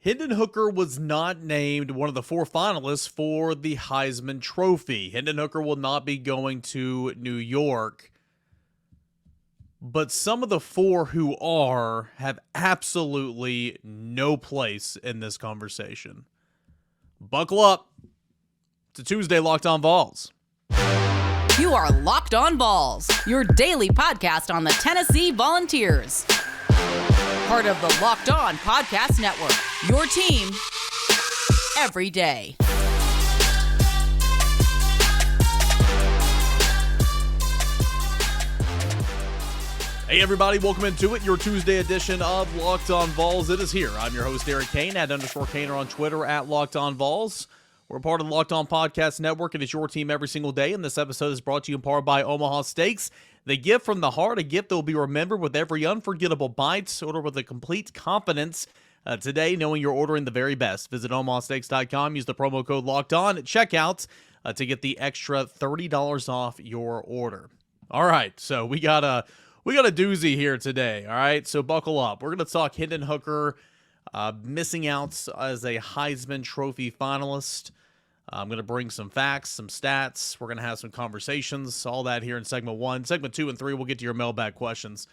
Hendon Hooker was not named one of the 4 finalists for the Heisman Trophy. Hendon Hooker will not be going to New York. But some of the 4 who are have absolutely no place in this conversation. Buckle up. It's a Tuesday Locked On Vols. You are Locked On Vols, your daily podcast on the Tennessee Volunteers. Part of the Locked On Podcast Network, your team every day. Hey everybody, welcome into it, your Tuesday edition of Locked On Vols. It is here. I'm your host, Eric Kane, @_Kaner on Twitter, @Locked On Vols. We're part of the Locked On Podcast Network, and it's your team every single day. And this episode is brought to you in part by Omaha Steaks. The gift from the heart, a gift that will be remembered with every unforgettable bite. Order with a complete confidence today, knowing you're ordering the very best. Visit omahasteaks.com, use the promo code Locked On at checkout to get the extra $30 off your order. All right, so we got a doozy here today. All right, so buckle up. We're going to talk Hendon Hooker missing out as a Heisman Trophy finalist. I'm going to bring some facts, some stats. We're going to have some conversations, all that here in segment 1. Segment 2 and 3, we'll get to your mailbag questions.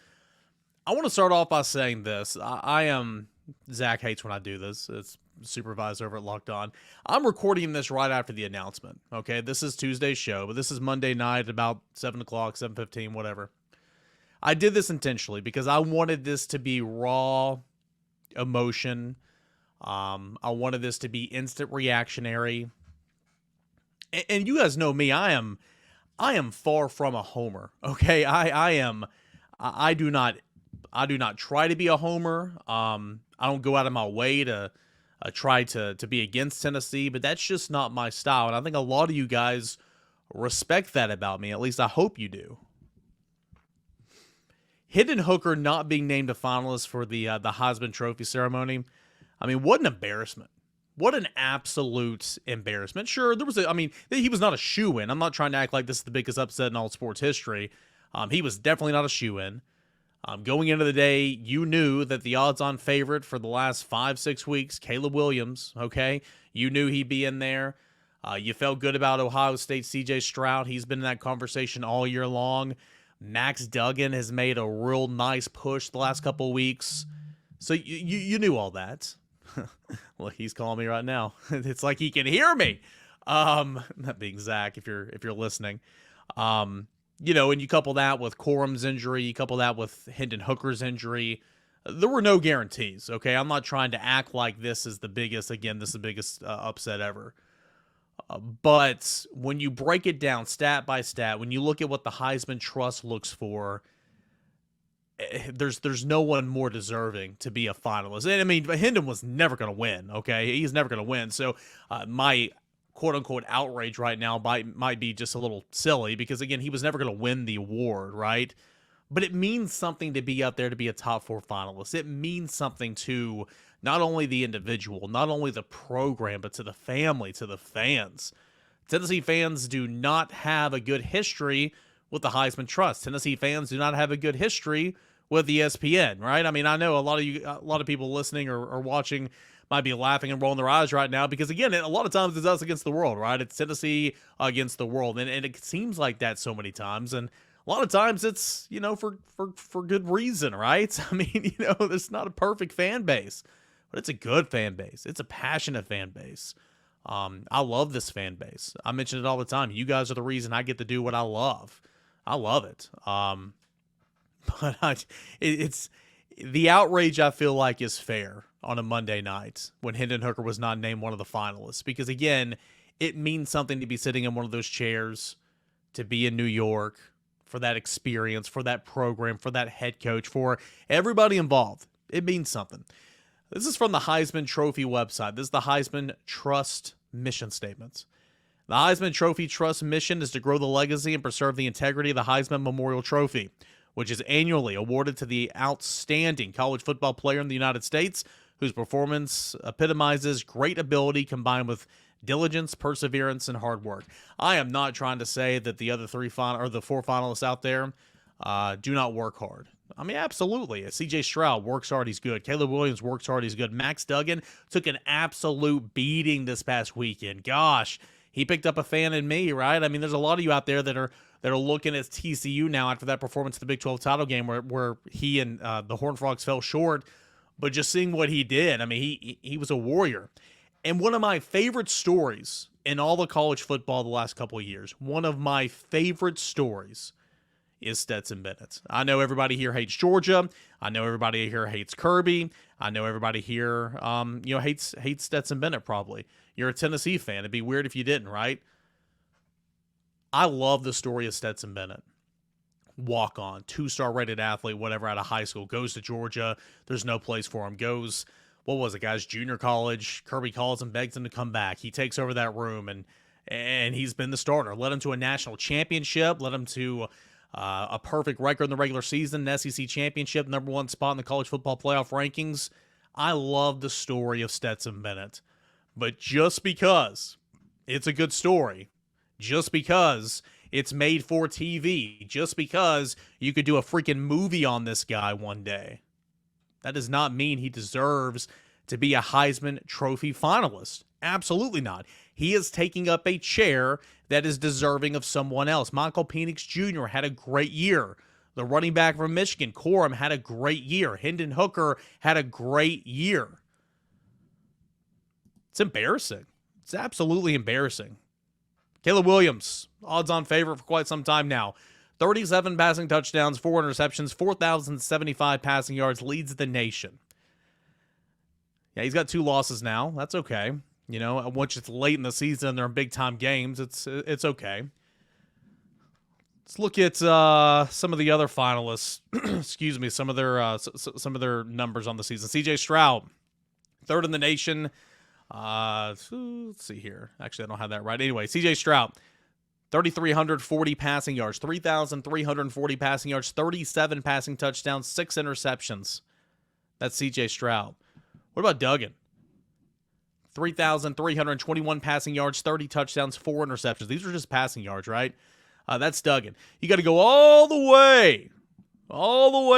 I want to start off by saying this. I am, Zach hates when I do this. It's supervised over at Locked On. I'm recording this right after the announcement. Okay, this is Tuesday's show, but this is Monday night at about 7 o'clock, 7:15, whatever. I did this intentionally because I wanted this to be raw emotion. I wanted this to be instant reactionary. And you guys know me, I am far from a homer. Okay, I do not try to be a homer. I don't go out of my way to try to be against Tennessee, but that's just not my style. And I think a lot of you guys respect that about me. At least I hope you do. Hendon Hooker not being named a finalist for the Heisman Trophy ceremony. I mean, what an embarrassment. What an absolute embarrassment. Sure, he was not a shoo-in. I'm not trying to act like this is the biggest upset in all sports history. He was definitely not a shoo-in. Going into the day, you knew that the odds-on favorite for the last 5-6 weeks, Caleb Williams, okay? You knew he'd be in there. You felt good about Ohio State C.J. Stroud. He's been in that conversation all year long. Max Duggan has made a real nice push the last couple of weeks. So you knew all that. Well, he's calling me right now. It's like he can hear me. That being Zach, if you're listening. And you couple that with Corum's injury, you couple that with Hendon Hooker's injury. There were no guarantees, okay? I'm not trying to act like this is the biggest upset ever. But when you break it down stat by stat, when you look at what the Heisman Trust looks for, there's no one more deserving to be a finalist. And I mean, Hendon was never going to win, okay? He's never going to win. So my quote-unquote outrage right now might be just a little silly because, again, he was never going to win the award, right? But it means something to be up there to be a top 4 finalist. It means something to not only the individual, not only the program, but to the family, to the fans. Tennessee fans do not have a good history with the Heisman Trust. Tennessee fans do not have a good history with ESPN, right? I mean, I know a lot of people listening or watching might be laughing and rolling their eyes right now because, again, a lot of times it's us against the world, right? It's Tennessee against the world, and it seems like that so many times, and a lot of times it's, for good reason, right? I mean, it's not a perfect fan base, but it's a good fan base. It's a passionate fan base. I love this fan base. I mention it all the time. You guys are the reason I get to do what I love. I love it. But it's the outrage I feel like is fair on a Monday night when Hendon Hooker was not named one of the finalists. Because, again, it means something to be sitting in one of those chairs, to be in New York, for that experience, for that program, for that head coach, for everybody involved. It means something. This is from the Heisman Trophy website. This is the Heisman Trust mission statements. The Heisman Trophy Trust mission is to grow the legacy and preserve the integrity of the Heisman Memorial Trophy, which is annually awarded to the outstanding college football player in the United States whose performance epitomizes great ability combined with diligence, perseverance, and hard work. I am not trying to say that the other 4 finalists out there do not work hard. I mean, absolutely. CJ Stroud works hard, he's good. Caleb Williams works hard, he's good. Max Duggan took an absolute beating this past weekend. Gosh, he picked up a fan in me, right? I mean, there's a lot of you out there that are looking at TCU now after that performance in the Big 12 title game where he and the Horned Frogs fell short. But just seeing what he did, I mean, he was a warrior. And one of my favorite stories in all the college football the last couple of years, one of my favorite stories is Stetson Bennett. I know everybody here hates Georgia. I know everybody here hates Kirby. I know everybody here, hates Stetson Bennett probably. You're a Tennessee fan. It'd be weird if you didn't, right? I love the story of Stetson Bennett. Walk-on, 2-star rated athlete, whatever, out of high school, goes to Georgia. There's no place for him. Goes, what was it, guys? Junior college. Kirby calls him, begs him to come back. He takes over that room, and he's been the starter. Led him to a national championship. Led him to a perfect record in the regular season, an SEC championship, number 1 spot in the college football playoff rankings. I love the story of Stetson Bennett. But just because it's a good story, just because it's made for TV, just because you could do a freaking movie on this guy one day, that does not mean he deserves to be a Heisman Trophy finalist. Absolutely not. He is taking up a chair that is deserving of someone else. Michael Penix Jr. had a great year. The running back from Michigan, Corum, had a great year. Hendon Hooker had a great year. It's embarrassing. It's absolutely embarrassing. Caleb Williams, odds-on favorite for quite some time now. 37 passing touchdowns, 4 interceptions, 4,075 passing yards, leads the nation. Yeah, he's got 2 losses now. That's okay. You know, once it's late in the season and they're in big-time games, it's okay. Let's look at some of the other finalists. Excuse me, some of their numbers on the season. C.J. Stroud, 3rd in the nation. Let's see here. Actually, I don't have that right. Anyway, C.J. Stroud, 3,340 passing yards, 3,340 passing yards, 37 passing touchdowns, 6 interceptions. That's C.J. Stroud. What about Duggan? 3,321 passing yards, 30 touchdowns, 4 interceptions. These are just passing yards, right? That's Duggan. You got to go all the way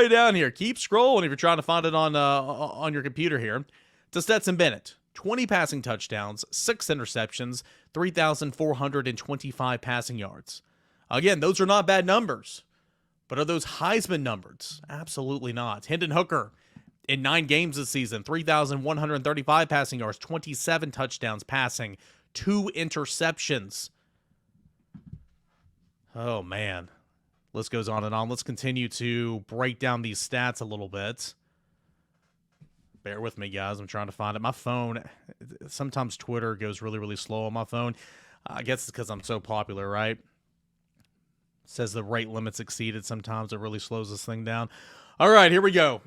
down here. Keep scrolling if you're trying to find it on your computer here. To Stetson Bennett, 20 passing touchdowns, 6 interceptions, 3,425 passing yards. Again, those are not bad numbers, but are those Heisman numbers? Absolutely not. Hendon Hooker, in 9 games this season, 3,135 passing yards, 27 touchdowns passing, 2 interceptions. Oh, man. List goes on and on. Let's continue to break down these stats a little bit. Bear with me, guys. I'm trying to find it. My phone, sometimes Twitter goes really, really slow on my phone. I guess it's because I'm so popular, right? It says the rate limit's exceeded. Sometimes it really slows this thing down. All right, here we go.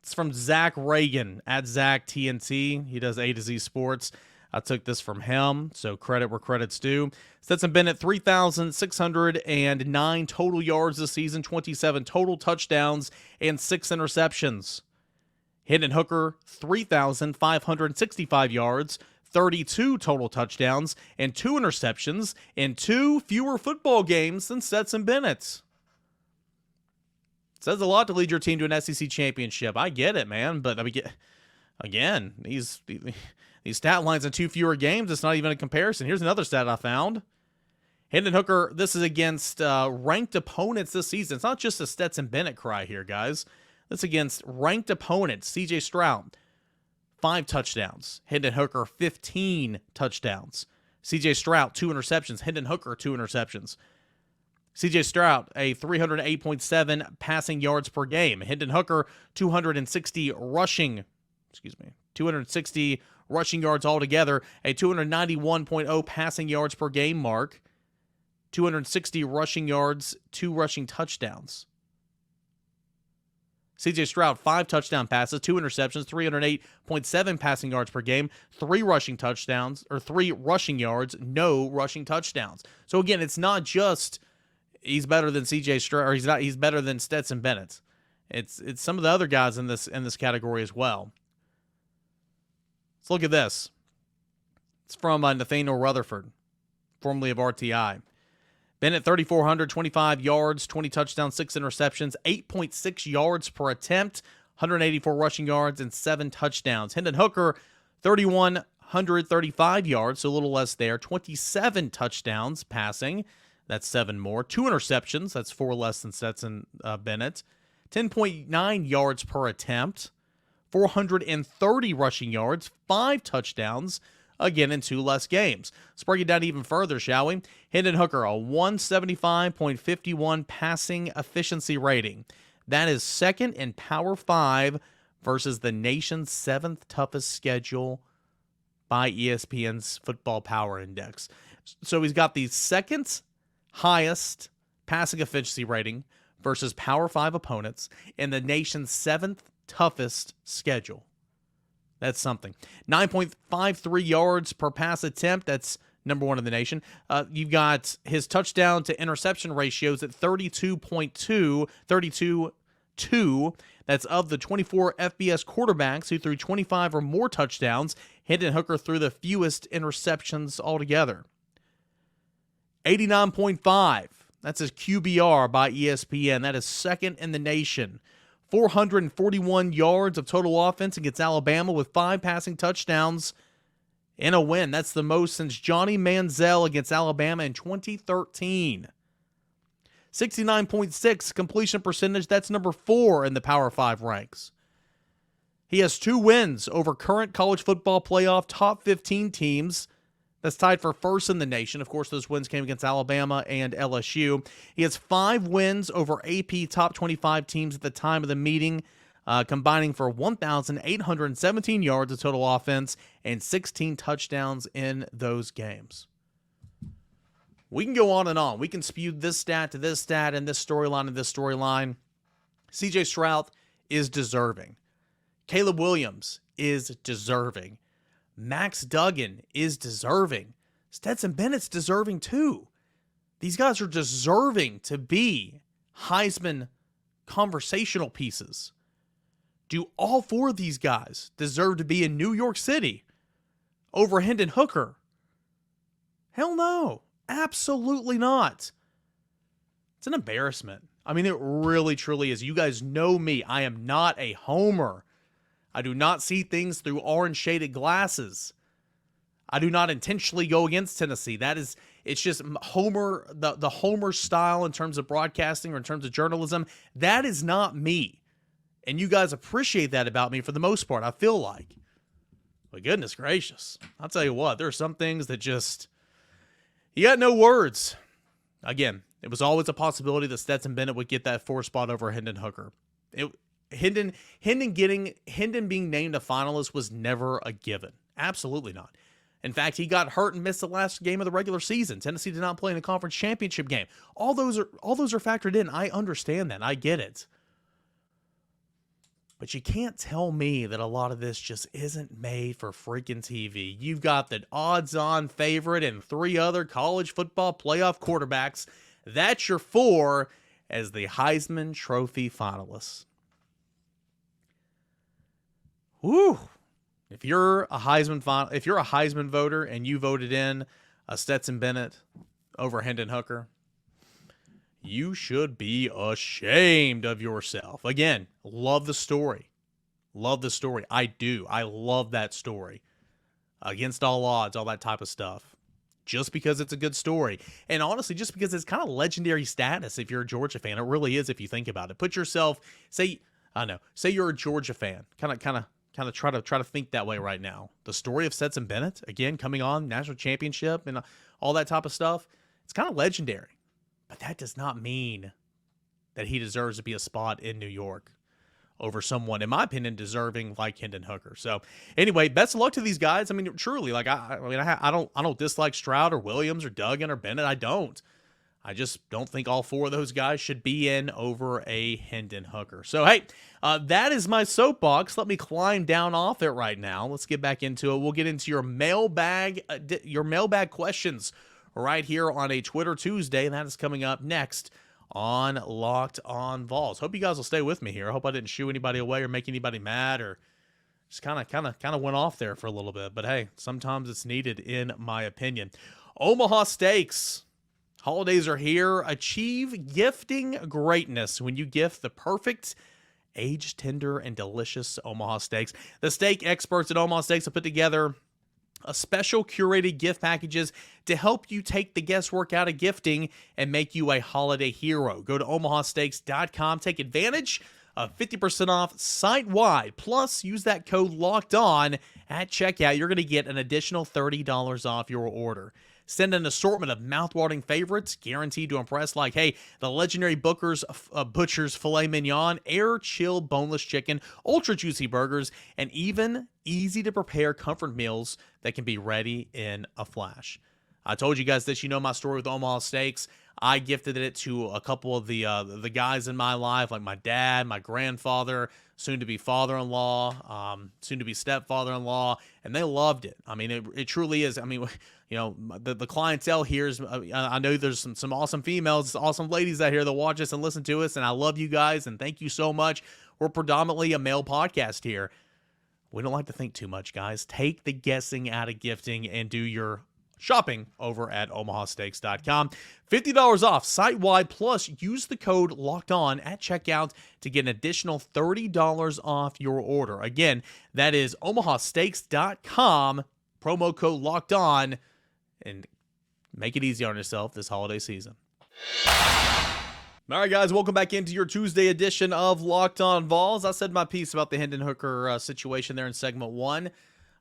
It's from Zach Reagan, at Zach TNT. He does A to Z Sports. I took this from him, so credit where credit's due. Stetson Bennett, 3,609 total yards this season, 27 total touchdowns, and 6 interceptions. Hendon Hooker, 3,565 yards, 32 total touchdowns, and 2 interceptions in 2 fewer football games than Stetson Bennett. Says a lot to lead your team to an SEC championship. I get it, man, but I mean, again, these stat lines in 2 fewer games, it's not even a comparison. Here's another stat I found. Hendon Hooker, this is against ranked opponents this season. It's not just a Stetson Bennett cry here, guys. That's against ranked opponents. C.J. Stroud, 5 touchdowns. Hendon Hooker, 15 touchdowns. C.J. Stroud, 2 interceptions. Hendon Hooker, 2 interceptions. C.J. Stroud, a 308.7 passing yards per game. Hendon Hooker, 260 rushing yards altogether, a 291.0 passing yards per game mark, 260 rushing yards, 2 rushing touchdowns. C.J. Stroud, 5 touchdown passes, 2 interceptions, 308.7 passing yards per game, 3 rushing touchdowns, or 3 rushing yards, no rushing touchdowns. So again, it's not just he's better than C.J. Stroud, or he's better than Stetson Bennett. It's some of the other guys in this category as well. Let's look at this. It's from Nathaniel Rutherford, formerly of RTI. Bennett, 3,425 yards, 20 touchdowns, 6 interceptions, 8.6 yards per attempt, 184 rushing yards, and 7 touchdowns. Hendon Hooker, 3,135 yards, so a little less there, 27 touchdowns passing. That's 7 more. 2 interceptions. That's 4 less than Stetson Bennett. 10.9 yards per attempt. 430 rushing yards. 5 touchdowns. Again, in 2 less games. Let's break it down even further, shall we? Hendon Hooker, a 175.51 passing efficiency rating. That is second in Power 5 versus the nation's 7th toughest schedule by ESPN's Football Power Index. So he's got the second highest passing efficiency rating versus Power 5 opponents in the nation's 7th toughest schedule. That's something. 9.53 yards per pass attempt. That's number 1 in the nation. You've got his touchdown to interception ratios at 32.2. That's of the 24 FBS quarterbacks who threw 25 or more touchdowns. Hendon Hooker threw the fewest interceptions altogether. 89.5. That's his QBR by ESPN. That is second in the nation. 441 yards of total offense against Alabama with 5 passing touchdowns in a win. That's the most since Johnny Manziel against Alabama in 2013. 69.6 completion percentage. That's number 4 in the Power 5 ranks. He has 2 wins over current college football playoff top 15 teams. That's tied for first in the nation. Of course, those wins came against Alabama and LSU. He has 5 wins over AP top 25 teams at the time of the meeting, combining for 1,817 yards of total offense and 16 touchdowns in those games. We can go on and on. We can spew this stat to this stat and this storyline to this storyline. CJ Stroud is deserving. Caleb Williams is deserving. Max Duggan is deserving. Stetson Bennett's deserving too. These guys are deserving to be Heisman conversational pieces. Do all 4 of these guys deserve to be in New York City over Hendon Hooker? Hell no. Absolutely not. It's an embarrassment. I mean, it really, truly is. You guys know me. I am not a homer. I do not see things through orange-shaded glasses. I do not intentionally go against Tennessee. It's just Homer, the Homer style in terms of broadcasting or in terms of journalism. That is not me. And you guys appreciate that about me for the most part, I feel like. But goodness gracious. I'll tell you what, there are some things that just, you got no words. Again, it was always a possibility that Stetson Bennett would get that 4 spot over Hendon Hooker. Hendon being named a finalist was never a given. Absolutely not. In fact, he got hurt and missed the last game of the regular season. Tennessee did not play in a conference championship game. All those are factored in. I understand that. I get it. But you can't tell me that a lot of this just isn't made for freaking TV. You've got the odds-on favorite and 3 other college football playoff quarterbacks. That's your 4 as the Heisman Trophy finalists. Woo! If you're a Heisman voter and you voted in a Stetson Bennett over Hendon Hooker, you should be ashamed of yourself. Again, love the story. Love the story. I do. I love that story. Against all odds, all that type of stuff. Just because it's a good story. And honestly, just because it's kind of legendary status if you're a Georgia fan. It really is if you think about it. Put yourself, say you're a Georgia fan. Kind of try to think that way right now. The story of Stetson Bennett, again, coming on, national championship and all that type of stuff, it's kind of legendary. But that does not mean that he deserves to be a spot in New York over someone, in my opinion, deserving like Hendon Hooker. So anyway, best of luck to these guys. I mean, truly, like I don't dislike Stroud or Williams or Duggan or Bennett. I don't. I just don't think all 4 of those guys should be in over a Hendon Hooker. So, hey, that is my soapbox. Let me climb down off it right now. Let's get back into it. We'll get into your mailbag questions right here on a Twitter Tuesday. That is coming up next on Locked On Vols. Hope you guys will stay with me here. I hope I didn't shoo anybody away or make anybody mad or just kind of went off there for a little bit. But, hey, sometimes it's needed in my opinion. Omaha Steaks. Holidays are here. Achieve gifting greatness when you gift the perfect aged, tender, and delicious Omaha steaks. The steak experts at Omaha Steaks have put together a special curated gift packages to help you take the guesswork out of gifting and make you a holiday hero. Go to omahasteaks.com. Take advantage of 50% off site-wide. Plus, use that code LOCKED ON at checkout. You're going to get an additional $30 off your order. Send an assortment of mouthwatering favorites guaranteed to impress, like, hey, the legendary Butcher's filet mignon, air-chilled boneless chicken, ultra-juicy burgers, and even easy-to-prepare comfort meals that can be ready in a flash. I told you guys this. You know my story with Omaha Steaks. I gifted it to a couple of the guys in my life, like my dad, my grandfather, soon-to-be father-in-law, soon-to-be stepfather-in-law, and they loved it. I mean, it truly is. I mean, you know, the clientele here is, I know there's some awesome females, awesome ladies out here that watch us and listen to us, and I love you guys, and thank you so much. We're predominantly a male podcast here. We don't like to think too much, guys. Take the guessing out of gifting and do your shopping over at omahasteaks.com. $50 off site-wide, plus use the code LOCKEDON at checkout to get an additional $30 off your order. Again, that is omahasteaks.com, promo code LOCKEDON, and make it easy on yourself this holiday season. All right, guys, welcome back into your Tuesday edition of Locked On Vols. I said my piece about the Hendon Hooker situation there in segment 1.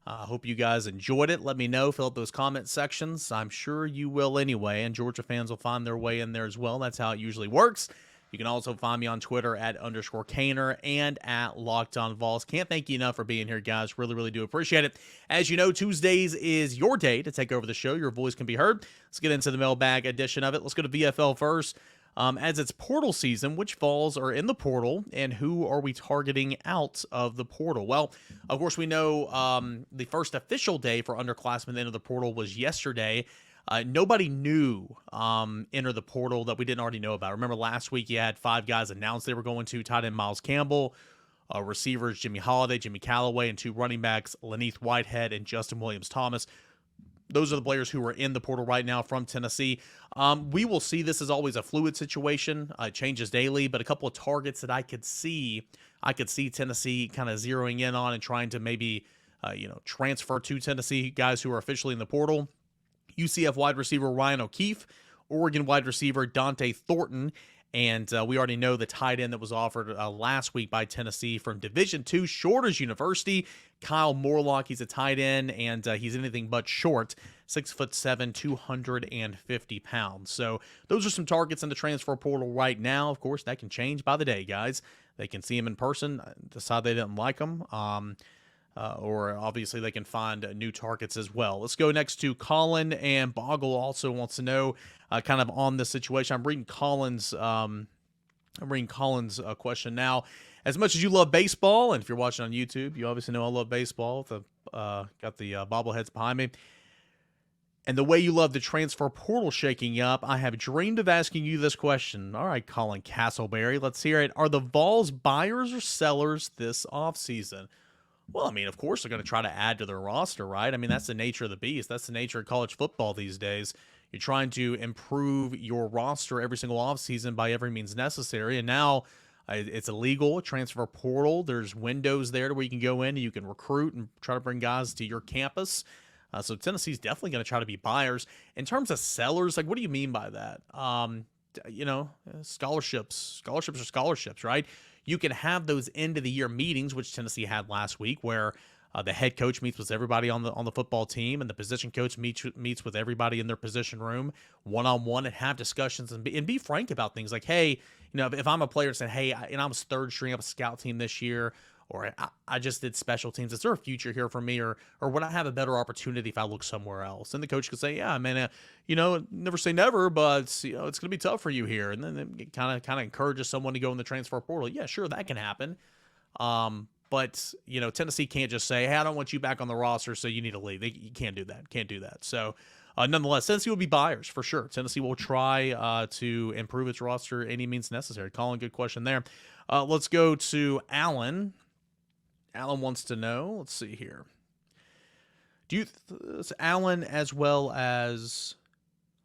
I hope you guys enjoyed it. Let me know. Fill up those comment sections. I'm sure you will anyway, and Georgia fans will find their way in there as well. That's how it usually works. You can also find me on Twitter at _Caner and at Locked On Vols. Can't thank you enough for being here, guys. Really, really do appreciate it. As you know, Tuesdays is your day to take over the show. Your voice can be heard. Let's get into the mailbag edition of it. Let's go to VFL first. As it's portal season, which Vols are in the portal and who are we targeting out of the portal? Well, of course, we know the first official day for underclassmen into the portal was yesterday. Nobody new enter the portal that we didn't already know about. Remember last week you had 5 guys announced they were going to: tight end Miles Campbell, receivers Jimmy Holiday, Jimmy Callaway, and 2 running backs, Laneith Whitehead and Justin Williams-Thomas. Those are the players who are in the portal right now from Tennessee. We will see. This is always a fluid situation. It changes daily, but a couple of targets that I could see Tennessee kind of zeroing in on and trying to maybe, transfer to Tennessee, guys who are officially in the portal. UCF wide receiver Ryan O'Keefe, Oregon wide receiver Dante Thornton, and we already know the tight end that was offered last week by Tennessee from Division II Shorters University, Kyle Morlock. He's a tight end, and he's anything but short, 6'7", 250 pounds. So those are some targets in the transfer portal right now. Of course, that can change by the day, guys. They can see him in person, decide they didn't like him, or obviously they can find new targets as well. Let's go next to Colin, and Boggle also wants to know kind of on this situation. I'm reading Colin's question now. As much as you love baseball, and if you're watching on YouTube, you obviously know I love baseball. Got the bobbleheads behind me. And the way you love the transfer portal shaking up, I have dreamed of asking you this question. All right, Colin Castleberry, let's hear it. Are the Vols buyers or sellers this offseason? Well, I mean, of course they're going to try to add to their roster, right? I mean, that's the nature of the beast. That's the nature of college football these days. You're trying to improve your roster every single offseason by every means necessary. And now it's illegal, transfer portal. There's windows there to where you can go in and you can recruit and try to bring guys to your campus. So Tennessee's definitely going to try to be buyers. In terms of sellers, like, what do you mean by that? Scholarships are scholarships, right? You can have those end of the year meetings, which Tennessee had last week, where the head coach meets with everybody on the football team, and the position coach meets with everybody in their position room one-on-one, and have discussions and be frank about things like, hey, if I'm a player saying, hey, I was third string up a scout team this year, or I just did special teams, is there a future here for me, or would I have a better opportunity if I look somewhere else? And the coach could say, yeah, man, never say never, but it's going to be tough for you here. And then it kind of encourages someone to go in the transfer portal. Yeah, sure, that can happen. But Tennessee can't just say, hey, I don't want you back on the roster, so you need to leave. You can't do that. So nonetheless, Tennessee will be buyers for sure. Tennessee will try to improve its roster any means necessary. Colin, good question there. Let's go to Alan. Alan wants to know, let's see here. Alan as well as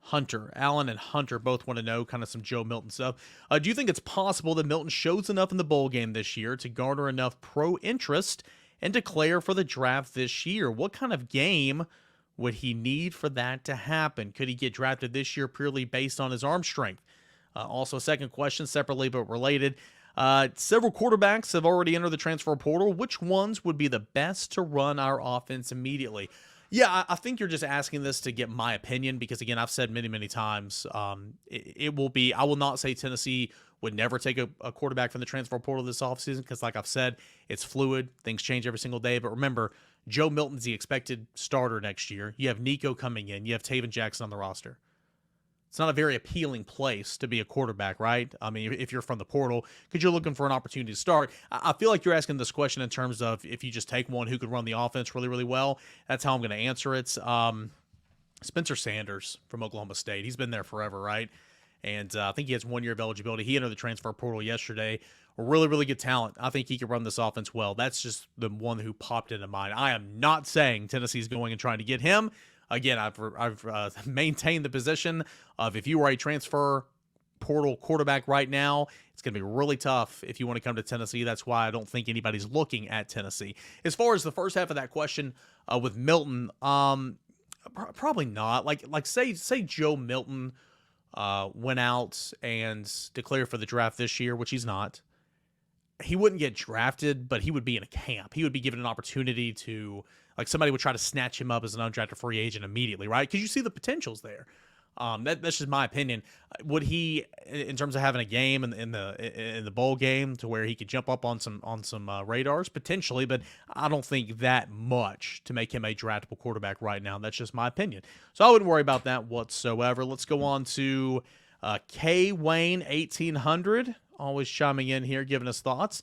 Hunter. Allen and Hunter both want to know kind of some Joe Milton stuff. Do you think it's possible that Milton shows enough in the bowl game this year to garner enough pro interest and declare for the draft this year? What kind of game would he need for that to happen? Could he get drafted this year purely based on his arm strength? Also, second question, separately but related. Several quarterbacks have already entered the transfer portal. Which ones would be the best to run our offense immediately? Yeah, I think you're just asking this to get my opinion because, again, I've said many, many times it will be – I will not say Tennessee would never take a quarterback from the transfer portal this offseason because, like I've said, it's fluid. Things change every single day. But remember, Joe Milton's the expected starter next year. You have Nico coming in. You have Taven Jackson on the roster. It's not a very appealing place to be a quarterback, right? I mean, if you're from the portal, because you're looking for an opportunity to start. I feel like you're asking this question in terms of if you just take one who could run the offense really, really well. That's how I'm going to answer it. Spencer Sanders from Oklahoma State. He's been there forever, right? And I think he has 1 year of eligibility. He entered the transfer portal yesterday. Really, really good talent. I think he could run this offense well. That's just the one who popped into mind. I am not saying Tennessee's going and trying to get him. Again, I've maintained the position of if you are a transfer portal quarterback right now, it's going to be really tough if you want to come to Tennessee. That's why I don't think anybody's looking at Tennessee. As far as the first half of that question with Milton, probably not. Like say Joe Milton went out and declared for the draft this year, which he's not. He wouldn't get drafted, but he would be in a camp. He would be given an opportunity to, like, somebody would try to snatch him up as an undrafted free agent immediately, right? Because you see the potentials there. That's just my opinion. Would he, in terms of having a game in the bowl game to where he could jump up on some radars potentially, but I don't think that much to make him a draftable quarterback right now. That's just my opinion. So I wouldn't worry about that whatsoever. Let's go on to K Wayne 1800. Always chiming in here, giving us thoughts.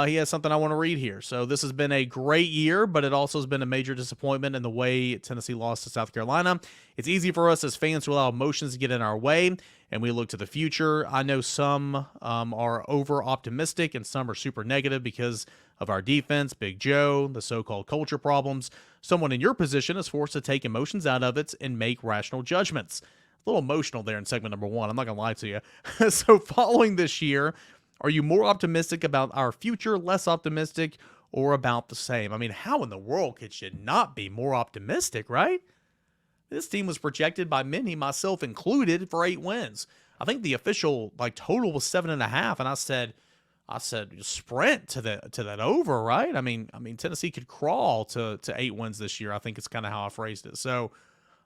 He has something I want to read here. So this has been a great year, but it also has been a major disappointment in the way Tennessee lost to South Carolina. It's easy for us as fans to allow emotions to get in our way, and we look to the future. I know some are over-optimistic and some are super negative because of our defense, Big Joe, the so-called culture problems. Someone in your position is forced to take emotions out of it and make rational judgments. A little emotional there in segment number 1. I'm not going to lie to you. So following this year, are you more optimistic about our future, less optimistic, or about the same? I mean, how in the world could you not be more optimistic, right? This team was projected by many, myself included, for 8 wins. I think the official total was 7.5, and I said sprint to that over, right? I mean Tennessee could crawl to 8 wins this year. I think it's kind of how I phrased it. So,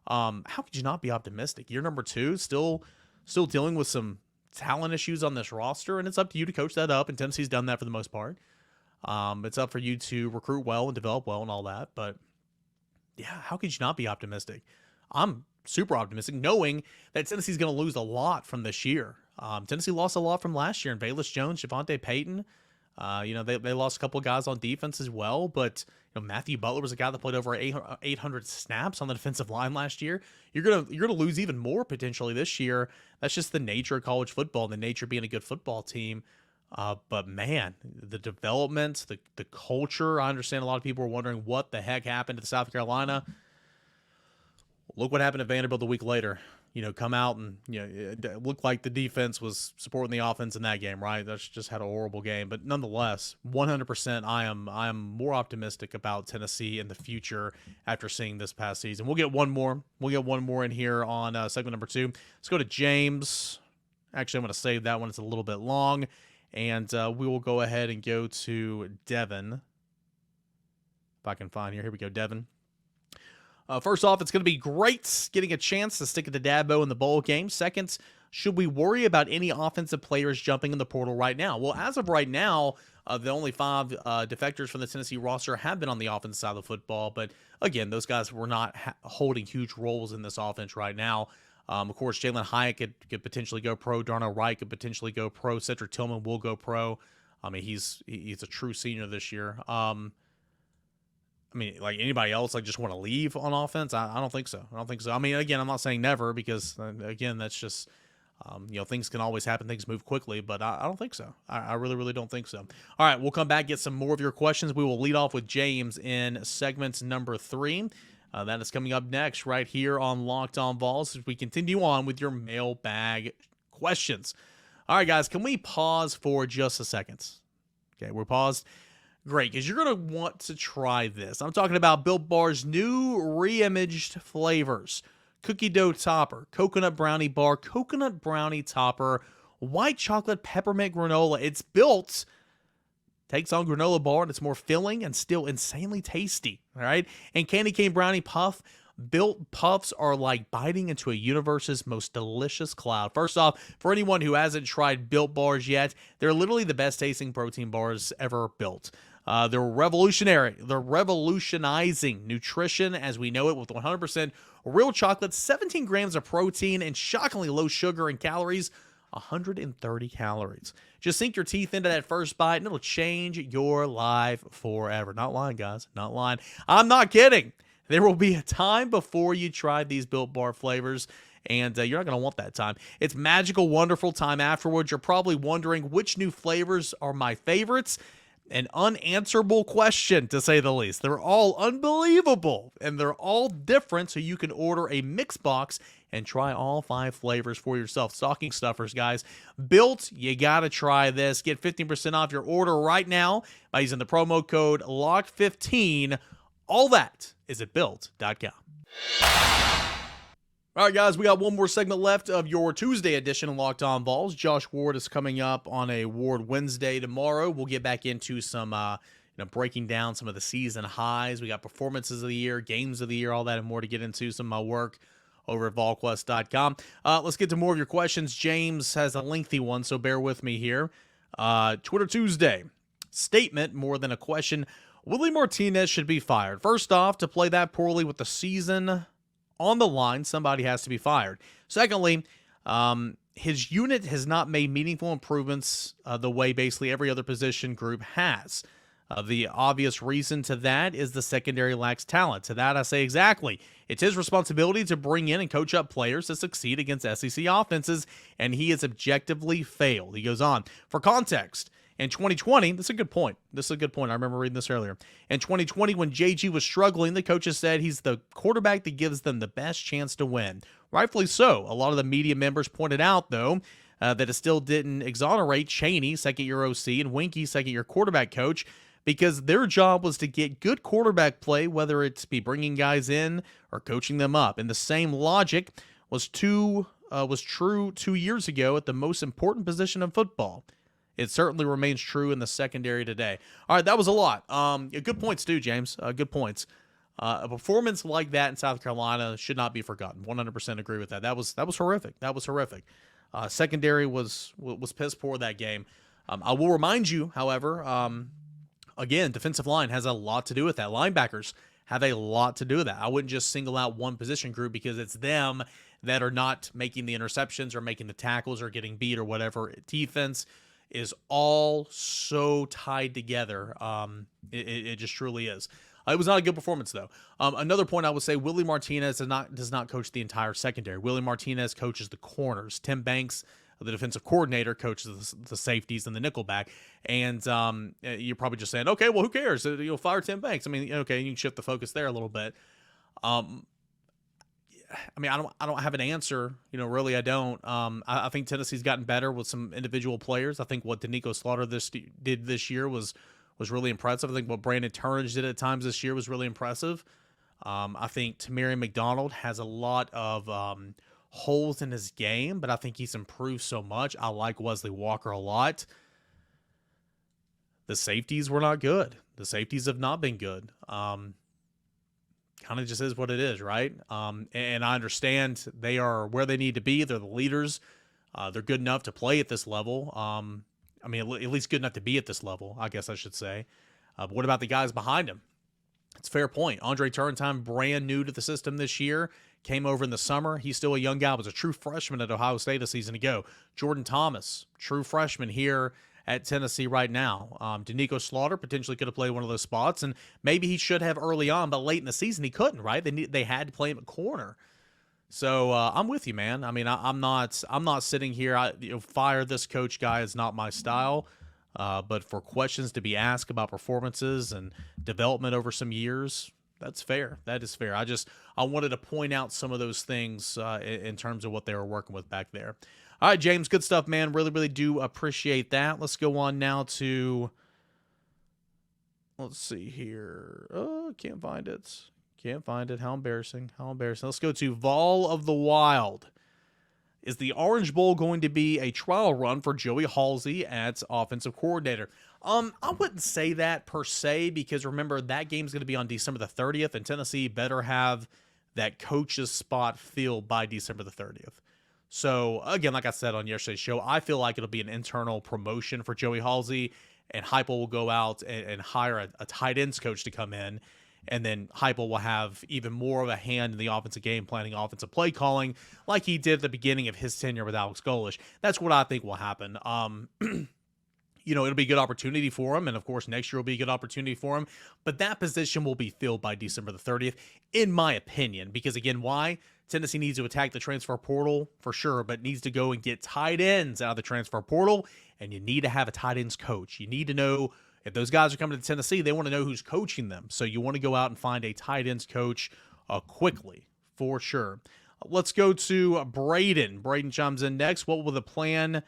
how could you not be optimistic? Year number 2, still dealing with some talent issues on this roster, and it's up to you to coach that up, and Tennessee's done that for the most part. It's up for you to recruit well and develop well and all that, but yeah, how could you not be optimistic? I'm super optimistic, knowing that Tennessee's going to lose a lot from this year. Tennessee lost a lot from last year, and Velus Jones, Javonte Payton, they lost a couple of guys on defense as well, but Matthew Butler was a guy that played over 800 snaps on the defensive line last year. You're gonna lose even more potentially this year. That's just the nature of college football, the nature of being a good football team. But man, the development, the culture. I understand a lot of people are wondering what the heck happened to South Carolina. Look what happened at Vanderbilt a week later. Come out and it looked like the defense was supporting the offense in that game, right? That's just had a horrible game, but nonetheless, 100%, I am more optimistic about Tennessee in the future after seeing this past season. We'll get one more. In here on segment number 2. Let's go to James. Actually, I'm going to save that one. It's a little bit long, and we will go ahead and go to Devin. If I can find here we go, Devin. First off, it's going to be great getting a chance to stick at the Dabo in the bowl game. Second, should we worry about any offensive players jumping in the portal right now? Well, as of right now, the only 5 defectors from the Tennessee roster have been on the offensive side of the football. But again, those guys were not holding huge roles in this offense right now. Of course, Jalen Hyatt could potentially go pro. Darnell Wright could potentially go pro. Cedric Tillman will go pro. I mean, he's a true senior this year. Anybody else just want to leave on offense? I don't think so. I mean, again, I'm not saying never because, again, that's just, things can always happen. Things move quickly, but I don't think so. I really, really don't think so. All right, we'll come back, get some more of your questions. We will lead off with James in segment number 3. That is coming up next right here on Locked On Vols as we continue on with your mailbag questions. All right, guys, can we pause for just a second? Okay, we're paused. Great, because you're going to want to try this. I'm talking about Built Bar's new re-imaged flavors. Cookie dough topper, coconut brownie bar, coconut brownie topper, white chocolate peppermint granola. It's built, takes on granola bar, and it's more filling and still insanely tasty. All right, and candy cane brownie puff. Built Puffs are like biting into a universe's most delicious cloud. First off, for anyone who hasn't tried Built Bars yet, they're literally the best tasting protein bars ever built. They're revolutionary. They're revolutionizing nutrition as we know it with 100% real chocolate, 17 grams of protein, and shockingly low sugar and calories, 130 calories. Just sink your teeth into that first bite, and it'll change your life forever. Not lying, guys. Not lying. I'm not kidding. There will be a time before you try these Built Bar flavors, and you're not going to want that time. It's magical, wonderful time afterwards. You're probably wondering which new flavors are my favorites. An unanswerable question, to say the least. They're all unbelievable, and they're all different, so you can order a mix box and try all 5 flavors for yourself. Stocking stuffers, guys. Built, you got to try this. Get 15% off your order right now by using the promo code LOCK15. All that is at Built.com. All right, guys, we got one more segment left of your Tuesday edition of Locked On Vols. Josh Ward is coming up on a Ward Wednesday tomorrow. We'll get back into some, breaking down some of the season highs. We got performances of the year, games of the year, all that and more to get into. Some of my work over at VolQuest.com. Let's get to more of your questions. James has a lengthy one, so bear with me here. Twitter Tuesday. Statement more than a question. Willie Martinez should be fired. First off, to play that poorly with the season on the line, somebody has to be fired. Secondly, his unit has not made meaningful improvements the way basically every other position group has. The obvious reason to that is the secondary lacks talent. To that, I say exactly. It's his responsibility to bring in and coach up players to succeed against SEC offenses, and he has objectively failed. He goes on. For context, in 2020, this is a good point. I remember reading this earlier. In 2020, when JG was struggling, the coaches said he's the quarterback that gives them the best chance to win. Rightfully so. A lot of the media members pointed out, though, that it still didn't exonerate Chaney, second-year OC, and Winkie, second-year quarterback coach, because their job was to get good quarterback play, whether it's be bringing guys in or coaching them up. And the same logic was true 2 years ago at the most important position in football. It certainly remains true in the secondary today. All right, that was a lot. Good points too, James. Good points. A performance like that in South Carolina should not be forgotten. 100% agree with that. That was horrific. Secondary was piss poor that game. I will remind you, however, again, defensive line has a lot to do with that. Linebackers have a lot to do with that. I wouldn't just single out one position group because it's them that are not making the interceptions or making the tackles or getting beat or whatever. Defense is all so tied together. It just truly is. It was not a good performance, though. Another point I would say, Willie Martinez does not coach the entire secondary. Willie Martinez coaches the corners. Tim Banks, the defensive coordinator, coaches the safeties and the nickelback. And you're probably just saying, okay, well, who cares? You'll fire Tim Banks. I mean, okay, you can shift the focus there a little bit. I don't have an answer. Really, I don't. I think Tennessee's gotten better with some individual players. I think what Danico Slaughter did this year was really impressive. I think what Brandon Turnage did at times this year was really impressive. I think Tamarion McDonald has a lot of holes in his game, but I think he's improved so much. I like Wesley Walker a lot. The safeties were not good. The safeties have not been good. Kind of just is what it is, right? And I understand they are where they need to be. They're the leaders. They're good enough to play at this level. At least good enough to be at this level, I guess I should say. But what about the guys behind him? It's a fair point. Andre Turrentine, brand new to the system this year, came over in the summer. He's still a young guy, was a true freshman at Ohio State a season ago. Jordan Thomas, true freshman here at Tennessee right now. Danico Slaughter potentially could have played one of those spots, and maybe he should have early on, but late in the season he couldn't, right? They had to play him at corner. So I'm with you, man. I mean, I'm not sitting here. Fire this coach guy is not my style. But for questions to be asked about performances and development over some years, That's fair. That is fair. I wanted to point out some of those things in terms of what they were working with back there. All right, James, good stuff, man. Really, really do appreciate that. Let's go on now to, let's see here. Oh, can't find it. Can't find it. How embarrassing. How embarrassing. Let's go to Vol of the Wild. Is the Orange Bowl going to be a trial run for Joey Halsey as offensive coordinator? I wouldn't say that per se, because remember, that game's going to be on December the 30th, and Tennessee better have that coach's spot filled by December the 30th. So, again, like I said on yesterday's show, I feel like it'll be an internal promotion for Joey Halsey, and Heupel will go out and hire a tight ends coach to come in, and then Heupel will have even more of a hand in the offensive game planning, offensive play calling, like he did at the beginning of his tenure with Alex Golesh. That's what I think will happen. It'll be a good opportunity for him, and of course next year will be a good opportunity for him, but that position will be filled by December the 30th, in my opinion, because again, why? Tennessee needs to attack the transfer portal for sure, but needs to go and get tight ends out of the transfer portal, and you need to have a tight ends coach. You need to know if those guys are coming to Tennessee, they want to know who's coaching them, so you want to go out and find a tight ends coach quickly, for sure. Let's go to Braden. Braden chimes in next. What will the plan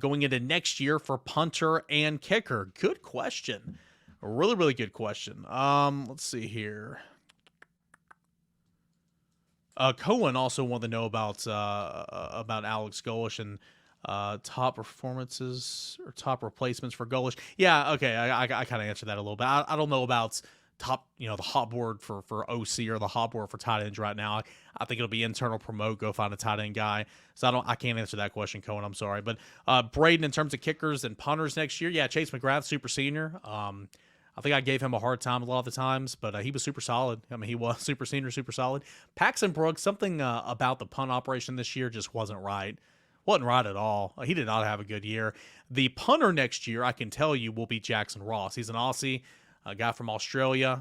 going into next year for punter and kicker? Good question. A really, really good question. Let's see here. Cohen also wanted to know about Alex Golesh and top performances or top replacements for Golesh. Yeah, okay, I kind of answered that a little bit. I don't know about top, the hot board for OC or the hot board for tight ends right now. I think it'll be internal promote, go find a tight end guy. So I can't answer that question, Cohen. I'm sorry. But Braden, in terms of kickers and punters next year, yeah, Chase McGrath, super senior. I think I gave him a hard time a lot of the times, but he was super solid. I mean, he was super senior, super solid. Paxton Brooks, something about the punt operation this year just wasn't right. Wasn't right at all. He did not have a good year. The punter next year, I can tell you, will be Jackson Ross. He's an Aussie, a guy from Australia.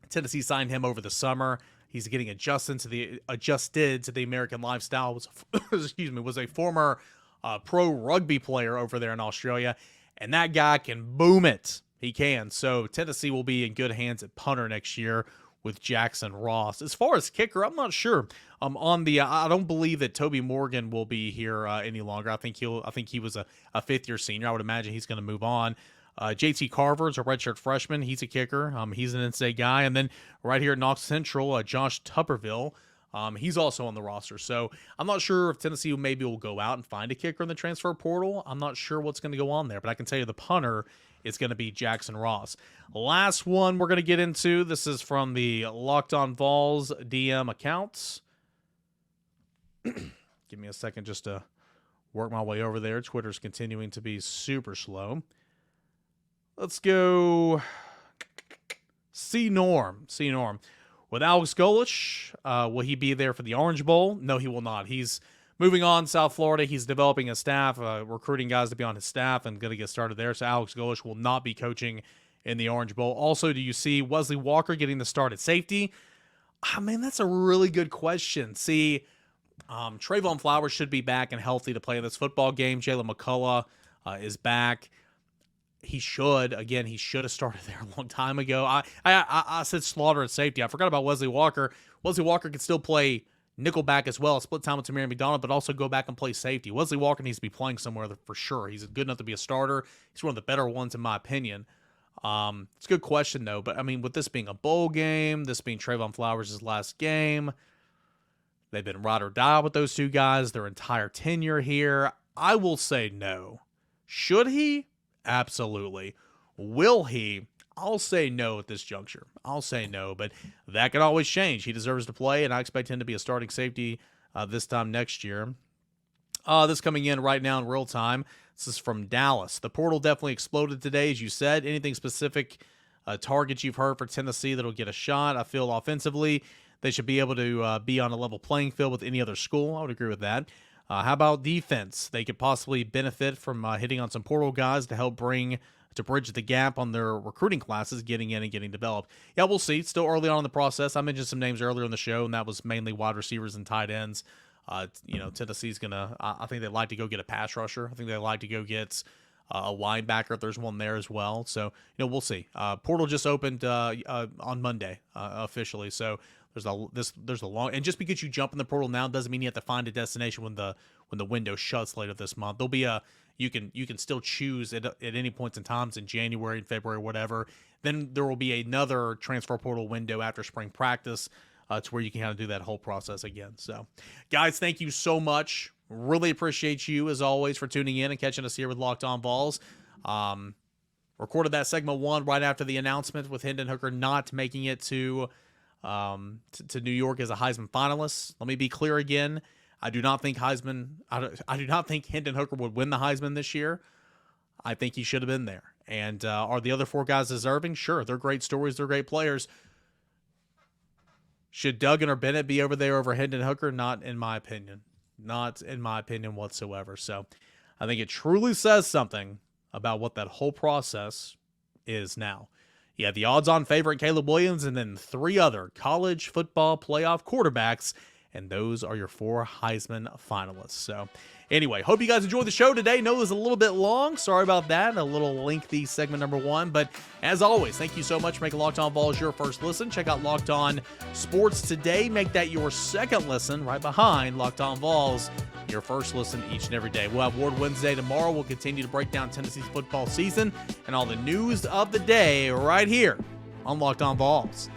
Tennessee signed him over the summer. He's getting adjusted to the American lifestyle. Was a former pro rugby player over there in Australia, and that guy can boom it. He can. So Tennessee will be in good hands at punter next year with Jackson Ross. As far as kicker, I'm not sure. I don't believe that Toby Morgan will be here any longer. I think he was a fifth-year senior. I would imagine he's going to move on. JT Carver's a redshirt freshman. He's a kicker. He's an in-state guy. And then right here at Knox Central, Josh Tupperville. He's also on the roster. So I'm not sure if Tennessee maybe will go out and find a kicker in the transfer portal. I'm not sure what's going to go on there, but I can tell you the punter is going to be Jackson Ross. Last one we're going to get into. This is from the Locked On Vols DM accounts. Give me a second just to work my way over there. Twitter's continuing to be super slow. Let's go C. Norm. With Alex Golesh, will he be there for the Orange Bowl? No, he will not. He's moving on South Florida. He's developing a staff, recruiting guys to be on his staff, and going to get started there. So Alex Golesh will not be coaching in the Orange Bowl. Also, do you see Wesley Walker getting the start at safety? Man, that's a really good question. See, Trayvon Flowers should be back and healthy to play in this football game. Jalen McCullough is back. He should have started there a long time ago. I said Slaughter at safety. I forgot about Wesley Walker. Wesley Walker can still play nickelback as well, split time with Tamir McDonald, but also go back and play safety. Wesley Walker needs to be playing somewhere for sure. He's good enough to be a starter. He's one of the better ones in my opinion. It's a good question though, but I mean, with this being a bowl game, this being Trayvon Flowers' last game, they've been ride or die with those two guys their entire tenure here. I will say no. Should he? Absolutely. Will he? I'll say no at this juncture. I'll say no, but that could always change. He deserves to play, and I expect him to be a starting safety this time next year. This coming in right now in real time. This is from Dallas. The portal definitely exploded today, as you said. Anything specific targets you've heard for Tennessee that'll get a shot? I feel offensively they should be able to be on a level playing field with any other school. I would agree with that. How about defense? They could possibly benefit from hitting on some portal guys to help bridge the gap on their recruiting classes, getting in and getting developed. Yeah, we'll see. It's still early on in the process. I mentioned some names earlier in the show, and that was mainly wide receivers and tight ends. Tennessee's I think they'd like to go get a pass rusher. I think they'd like to go get a linebacker if there's one there as well. So, we'll see. Portal just opened on Monday officially. So there's a long, and just because you jump in the portal now doesn't mean you have to find a destination when the window shuts later this month. There'll be you can still choose at any points in times in January and February, whatever. Then there will be another transfer portal window after spring practice to where you can kind of do that whole process again. So, guys, thank you so much. Really appreciate you, as always, for tuning in and catching us here with Locked On Vols. Recorded that segment 1 right after the announcement with Hendon Hooker not making it to New York as a Heisman finalist. Let me be clear again. I do not think Hendon Hooker would win the Heisman this year. I think he should have been there. And are the other 4 guys deserving? Sure, they're great stories. They're great players. Should Duggan or Bennett be over there over Hendon Hooker? Not in my opinion. Not in my opinion whatsoever. So I think it truly says something about what that whole process is now. You have the odds-on favorite Caleb Williams and then 3 other college football playoff quarterbacks, and those are your 4 Heisman finalists. So anyway, hope you guys enjoyed the show today. Know it was a little bit long. Sorry about that. A little lengthy segment number 1. But as always, thank you so much for making Locked On Vols your first listen. Check out Locked On Sports today. Make that your second listen right behind Locked On Vols, your first listen each and every day. We'll have Ward Wednesday tomorrow. We'll continue to break down Tennessee's football season and all the news of the day right here on Locked On Vols.